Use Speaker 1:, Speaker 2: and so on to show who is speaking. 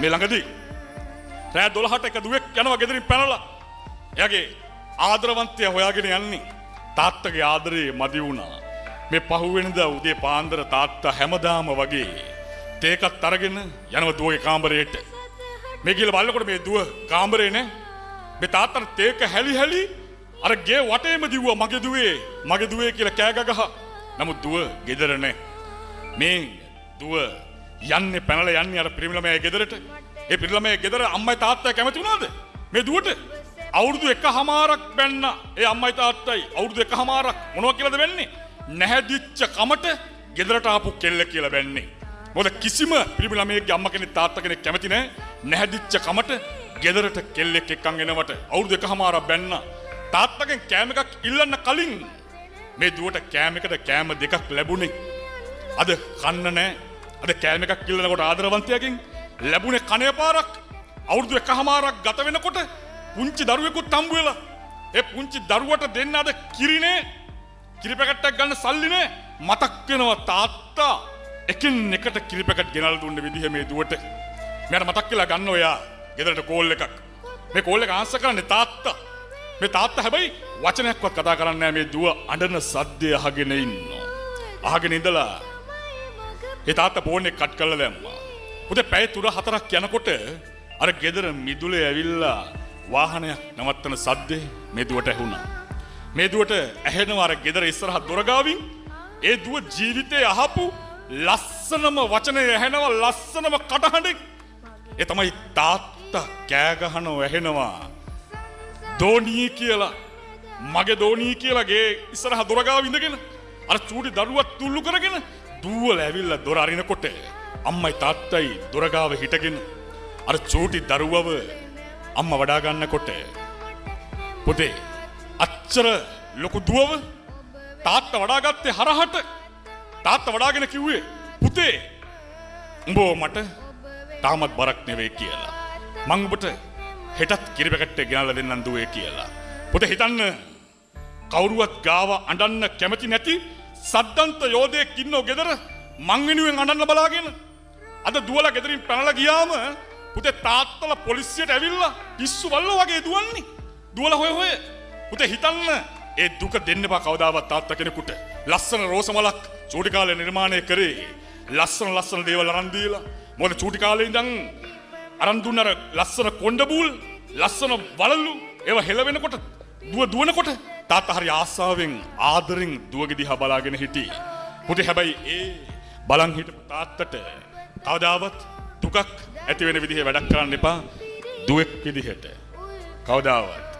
Speaker 1: මේ ළඟදී රෑ 12ට එක දුවෙක් යනවා ගෙදරින් පැනලා. එයාගේ ආදරවන්තයා හොයාගෙන යන්නේ. තාත්තගේ ආදරේ මදි වුණා. මේ පහුවෙනිදා උදේ පාන්දර තාත්තා හැමදාම වගේ තේකත් අරගෙන යනවා දුවගේ කාමරේට. මේ කියලා බලනකොට මේ දුව කාමරේ නෑ. මේ තාත්තට තේක හැලි හැලි අර ගේ වටේම දිව්වා මගේ දුවේ කියලා කෑ ගගහ. නමුත් දුව ගෙදර නෑ. මේ දුව යන්නේ පැනලා යන්නේ අර පිරිමි ළමයා ගෙදරට. ඒ පිරිමි ළමයා ගෙදර අම්මයි තාත්තයි කැමති වුණාද? මේ දුවට අවුරුදු 1කමාරක් බැන්න. ඒ අම්මයි තාත්තයි අවුරුදු 1කමාරක් මොනවා කියලාද වෙන්නේ? නැහැදිච්ච කමට ගෙදරට ආපු කෙල්ල කියලා බැන්නේ. මොකද කිසිම පිරිමි ළමයෙක්ගේ අම්මා කෙනෙක් තාත්තා කෙනෙක් කැමති නැහැ නැහැදිච්ච කමට ගෙදරට කෙල්ලෙක් එක්කන් එනවට. අවුරුදු 1කමාරක් බැන්න. තාත්තගෙන් කෑම එකක් ඉල්ලන්න කලින් මේ දුවට කෑම එකට කෑම දෙකක් ලැබුණේ. අද කන්න නැහැ. අද කෑම එකක් ඉල්ලනකොට ආදරවන්තයාගෙන් ලැබුණේ කණේ පාරක්. අවුරුදු 1කමාරක් ගත වෙනකොට පුංචි දරුවෙකුත් හම්බ වෙලා. ඒ පුංචි දරුවට දෙන්න අද කිරිනේ. කිරි පැකට්ටක් ගන්න සල්ලි නෑ. මතක් වෙනවා තාත්තා එකින් එකට කිරි පැකට් ගෙනල්ලා දුන්න විදිහ මේ දුවට. මට මතක් වෙලා ගන්න ඔයා ගෙදරට කෝල් එකක්. මේ කෝල් එක ආන්සර් කරන්නේ තාත්තා. මේ තාත්තා හැබැයි වචනයක්වත් කතා කරන්නේ නෑ. මේ දුව අඬන සද්දය අහගෙන ඉන්නවා. අහගෙන ඉඳලා ඒ තාත්තා ෆෝන් එක කට් කරලා දැම්මා. උදේ පැය 3-4ක් යනකොට අර ගෙදර මිදුලේ ඇවිල්ලා වාහනයක් නවත්තන සද්දේ මේ දුවට ඇහුණා. මේ දුවට ඇහෙනවා අර ගෙදර ඉස්සරහ දොරගාවින් ඒ දුව ජීවිතේ අහපු ලස්සනම වචනේ ඇහෙනවා ලස්සනම කටහඬක්. ඒ තමයි තාත්තා කෑ ගහනව ඇහෙනවා. දෝණී කියලා මගේ දෝණී කියලා ගේ ඉස්සරහ දොරගාව ඉඳගෙන අර චූටි දරුවා තුල්ලු කරගෙන දුවලා ඇවිල්ලා දොර අරිනකොට අම්මයි තාත්තයි දොරගාව හිටගෙන අර චූටි දරුවව අම්මා වඩා ගන්නකොට පුතේ අච්චර ලොකු දුවව තාත්තා වඩාගත්තේ හරහට. තාත්තා වඩාගෙන කිව්වේ පුතේ උඹ මට තාමත් බරක් නෙවෙයි කියලා. මං ඔබට හෙටත් කිරි පැකට් එක ගෙනල්ලා දෙන්නම් දුවේ කියලා. පුතේ හිතන්න කවුරුවත් ගාව අඬන්න කැමති නැති සද්දන්ත යෝධයෙක් ඉන්නව ගෙදර මං වෙනුවෙන් අඬන්න බලාගෙන. අද දුවලා ගෙදරින් පැනලා ගියාම පුතේ තාත්තලා පොලිසියට ඇවිල්ලා පිස්සු බල්ලෝ වගේ දුවන්නේ. දුවලා හොය පුතේ හිතන්න ඒ දුක දෙන්න බා කවදාවත් තාත්තා කෙනෙකුට. ලස්සන රෝස මලක් චූටි කාලේ නිර්මාණය කරේ. ලස්සන දේවල් අරන් දීලා. මොකද චූටි කාලේ ඉඳන් අරන් දුන්න අර ලස්සන කොණ්ඩබූල්, ලස්සන වලලු ඒව හෙලවෙනකොට දුවනකොට තාත්තා හරි ආසාවෙන් ආදරෙන් දුවගේ දිහා බලාගෙන හිටියේ. පුතේ හැබැයි ඒ බලන් හිටපු තාත්තට කවදාවත් දුකක් ඇති වෙන විදිහේ වැඩක් කරන්න එපා. දුවෙක් විදිහට කවදාවත්